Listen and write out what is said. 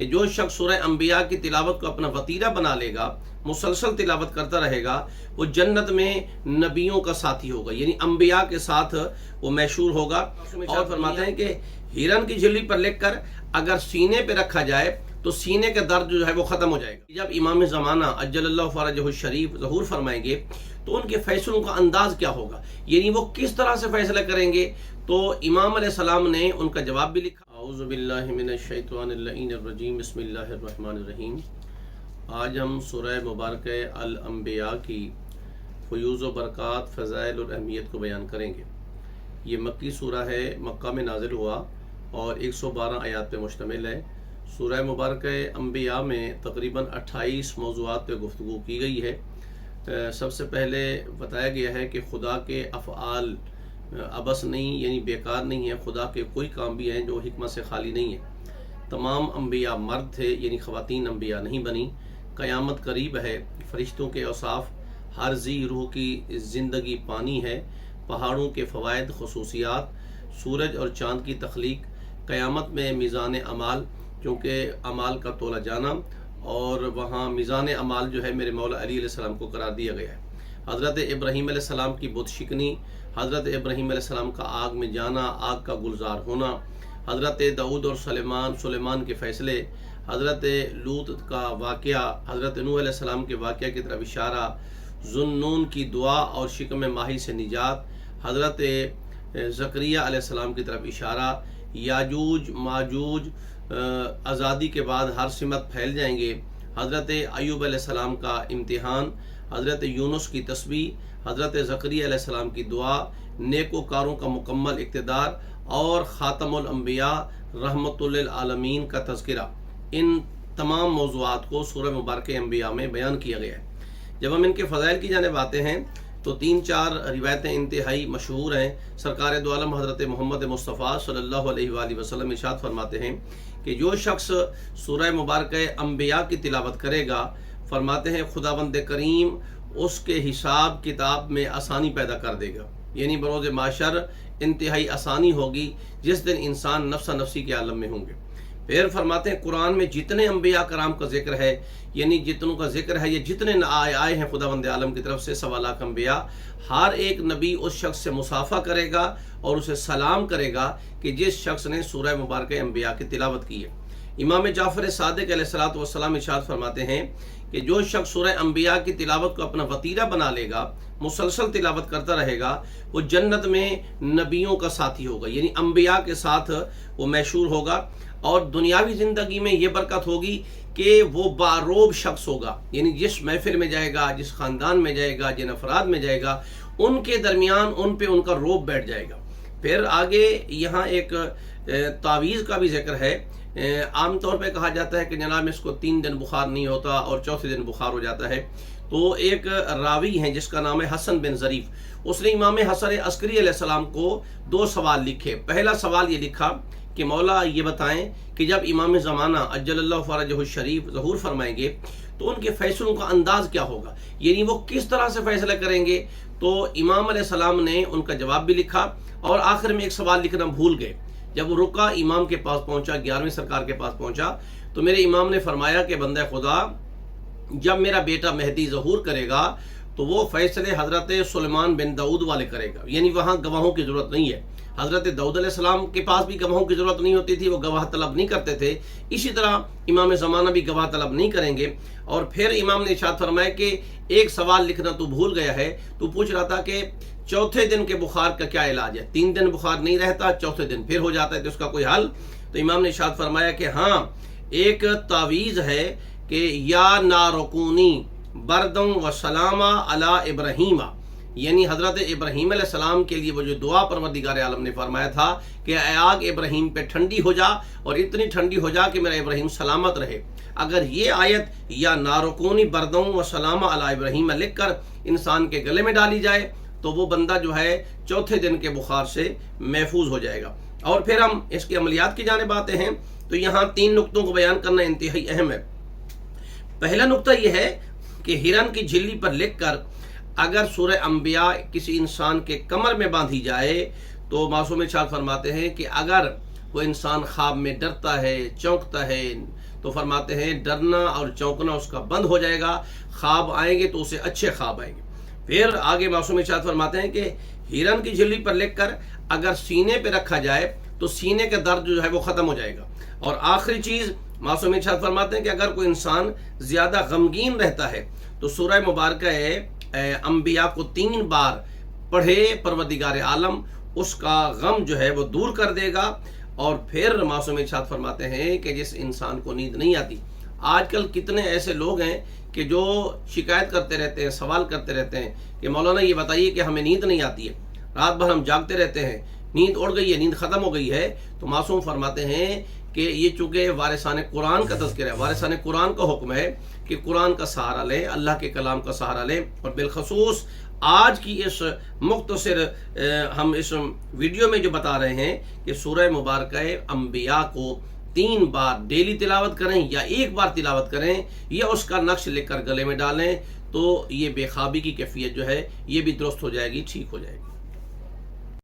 کہ جو شخص سورہ انبیاء کی تلاوت کو اپنا وطیرہ بنا لے گا، مسلسل تلاوت کرتا رہے گا، وہ جنت میں نبیوں کا ساتھی ہوگا، یعنی انبیاء کے ساتھ وہ مشہور ہوگا۔ اور فرماتے ہیں کہ ہرن کی جھلی پر لکھ کر اگر سینے پہ رکھا جائے تو سینے کا درد جو ہے وہ ختم ہو جائے گا۔ جب امام زمانہ عجل اللہ فرجہ الشریف ظہور فرمائیں گے تو ان کے فیصلوں کا انداز کیا ہوگا، یعنی وہ کس طرح سے فیصلہ کریں گے، تو امام علیہ السلام نے ان کا جواب بھی لکھا۔ اعوذ باللہ من الشیطان اللعین الرجیم، بسم اللہ الرحمن الرحیم۔ آج ہم سورہ مبارکہ الانبیاء کی فیوز و برکات، فضائل اور اہمیت کو بیان کریں گے۔ یہ مکی سورہ ہے، مکہ میں نازل ہوا اور 112 آیات پہ مشتمل ہے۔ سورہ مبارکہ انبیاء میں تقریباً 28 موضوعات پہ گفتگو کی گئی ہے۔ سب سے پہلے بتایا گیا ہے کہ خدا کے افعال عبث نہیں، یعنی بیکار نہیں ہے، خدا کے کوئی کام بھی ہیں جو حکمت سے خالی نہیں ہے۔ تمام انبیاء مرد تھے، یعنی خواتین انبیاء نہیں بنی۔ قیامت قریب ہے، فرشتوں کے اوصاف، ہر ذی روح کی زندگی پانی ہے، پہاڑوں کے فوائد، خصوصیات، سورج اور چاند کی تخلیق، قیامت میں میزان اعمال، کیونکہ اعمال کا تولا جانا، اور وہاں میزان اعمال جو ہے میرے مولا علی علیہ السلام کو قرار دیا گیا ہے۔ حضرت ابراہیم علیہ السلام کی بت شکنی، حضرت ابراہیم علیہ السلام کا آگ میں جانا، آگ کا گلزار ہونا، حضرت داؤد اور سلیمان کے فیصلے، حضرت لوط کا واقعہ، حضرت نوح علیہ السلام کے واقعہ کی طرف اشارہ، ذوالنون کی دعا اور شکم ماہی سے نجات، حضرت زکریا علیہ السلام کی طرف اشارہ، یاجوج ماجوج آزادی کے بعد ہر سمت پھیل جائیں گے، حضرت ایوب علیہ السلام کا امتحان، حضرت یونس کی تسبیح، حضرت زکریا علیہ السلام کی دعا، نیکوکاروں کا مکمل اقتدار، اور خاتم الانبیاء رحمت للعالمین کا تذکرہ۔ ان تمام موضوعات کو سورہ مبارکہ انبیاء میں بیان کیا گیا ہے۔ جب ہم ان کے فضائل کی جانب آتے ہیں تو 3-4 روایتیں انتہائی مشہور ہیں۔ سرکار دو عالم حضرت محمد مصطفیٰ صلی اللہ علیہ وآلہ وسلم ارشاد فرماتے ہیں کہ جو شخص سورہ مبارکہ انبیاء کی تلاوت کرے گا، فرماتے ہیں خداوند کریم اس کے حساب کتاب میں آسانی پیدا کر دے گا، یعنی بروز معاشر انتہائی آسانی ہوگی جس دن انسان نفس نفسی کے عالم میں ہوں گے۔ پھر فرماتے ہیں قرآن میں جتنے انبیاء کرام کا ذکر ہے، یعنی جتنوں کا ذکر ہے، یہ جتنے آئے ہیں خداوند عالم کی طرف سے 1.25 لاکھ انبیاء، ہر ایک نبی اس شخص سے مصافحہ کرے گا اور اسے سلام کرے گا کہ جس شخص نے سورہ مبارکہ انبیاء کی تلاوت کی ہے۔ امام جعفر صادق علیہ السلام ارشاد فرماتے ہیں کہ جو شخص سورہ انبیاء کی تلاوت کو اپنا وطیرہ بنا لے گا، مسلسل تلاوت کرتا رہے گا، وہ جنت میں نبیوں کا ساتھی ہوگا، یعنی انبیاء کے ساتھ وہ مشہور ہوگا، اور دنیاوی زندگی میں یہ برکت ہوگی کہ وہ باروب شخص ہوگا، یعنی جس محفل میں جائے گا، جس خاندان میں جائے گا، جن افراد میں جائے گا، ان کے درمیان ان پہ ان کا روب بیٹھ جائے گا۔ پھر آگے یہاں ایک تعویذ کا بھی ذکر ہے۔ عام طور پہ کہا جاتا ہے کہ جناب اس کو 3 دن بخار نہیں ہوتا اور چوتھے دن بخار ہو جاتا ہے۔ تو ایک راوی ہیں جس کا نام ہے حسن بن ظریف، اس نے امام حسن عسکری علیہ السلام کو 2 سوال لکھے۔ پہلا سوال یہ لکھا کہ مولا یہ بتائیں کہ جب امام زمانہ عجل اللہ فرجہ الشریف ظہور فرمائیں گے تو ان کے فیصلوں کا انداز کیا ہوگا، یعنی وہ کس طرح سے فیصلہ کریں گے۔ تو امام علیہ السلام نے ان کا جواب بھی لکھا، اور آخر میں ایک سوال لکھنا بھول گئے۔ جب وہ رکا، امام کے پاس پہنچا، 11ویں سرکار کے پاس پہنچا، تو میرے امام نے فرمایا کہ بندہ خدا، جب میرا بیٹا مہدی ظہور کرے گا تو وہ فیصلے حضرت سلیمان بن داؤد والے کرے گا، یعنی وہاں گواہوں کی ضرورت نہیں ہے۔ حضرت داؤد علیہ السلام کے پاس بھی گواہوں کی ضرورت نہیں ہوتی تھی، وہ گواہ طلب نہیں کرتے تھے، اسی طرح امام زمانہ بھی گواہ طلب نہیں کریں گے۔ اور پھر امام نے ارشاد فرمایا کہ ایک سوال لکھنا تو بھول گیا ہے، تو پوچھ رہا تھا کہ چوتھے دن کے بخار کا کیا علاج ہے؟ 3 دن بخار نہیں رہتا، چوتھے دن پھر ہو جاتا ہے، تو اس کا کوئی حل؟ تو امام نے ارشاد فرمایا کہ ہاں، ایک تعویذ ہے کہ یا نارکونی بردم و سلامہ علی ابراہیم، یعنی حضرت ابراہیم علیہ السلام کے لیے وہ جو دعا پروردگار عالم نے فرمایا تھا کہ اے آگ ابراہیم پہ ٹھنڈی ہو جا، اور اتنی ٹھنڈی ہو جا کہ میرا ابراہیم سلامت رہے۔ اگر یہ آیت یا نارکونی بردم و سلامہ علی ابراہیم لکھ کر انسان کے گلے میں ڈالی جائے تو وہ بندہ جو ہے چوتھے دن کے بخار سے محفوظ ہو جائے گا۔ اور پھر ہم اس کے عملیات کی جانب آتے ہیں تو یہاں 3 نقطوں کو بیان کرنا انتہائی اہم ہے۔ پہلا نقطہ یہ ہے کہ ہرن کی جھلی پر لکھ کر اگر سورہ انبیاء کسی انسان کے کمر میں باندھی جائے تو معصوم ارشاد فرماتے ہیں کہ اگر وہ انسان خواب میں ڈرتا ہے، چونکتا ہے، تو فرماتے ہیں ڈرنا اور چونکنا اس کا بند ہو جائے گا، خواب آئیں گے تو اسے اچھے خواب آئیں گے۔ پھر آگے معصوم ارشاد فرماتے ہیں کہ ہرن کی جھلی پر لکھ کر اگر سینے پہ رکھا جائے تو سینے کا درد جو ہے وہ ختم ہو جائے گا۔ اور آخری چیز معصوم ارشاد فرماتے ہیں کہ اگر کوئی انسان زیادہ غمگین رہتا ہے تو سورہ مبارکہ انبیاء کو 3 بار پڑھے، پروردگار عالم اس کا غم جو ہے وہ دور کر دے گا۔ اور پھر معصوم ارشاد فرماتے ہیں کہ جس انسان کو نیند نہیں آتی، آج کل کتنے ایسے لوگ ہیں کہ جو شکایت کرتے رہتے ہیں، سوال کرتے رہتے ہیں کہ مولانا یہ بتائیے کہ ہمیں نیند نہیں آتی ہے، رات بھر ہم جاگتے رہتے ہیں، نیند اڑ گئی ہے، نیند ختم ہو گئی ہے۔ تو معصوم فرماتے ہیں کہ یہ چونکہ وارثان قرآن کا تذکرہ ہے، وارثان قرآن کا حکم ہے کہ قرآن کا سہارا لیں، اللہ کے کلام کا سہارا لیں۔ اور بالخصوص آج کی اس مختصر ہم اس ویڈیو میں جو بتا رہے ہیں کہ سورہ مبارکہ انبیاء کو 3 بار ڈیلی تلاوت کریں یا 1 بار تلاوت کریں یا اس کا نقش لکھ کر گلے میں ڈالیں، تو یہ بے خوابی کی کیفیت جو ہے یہ بھی درست ہو جائے گی، ٹھیک ہو جائے گی۔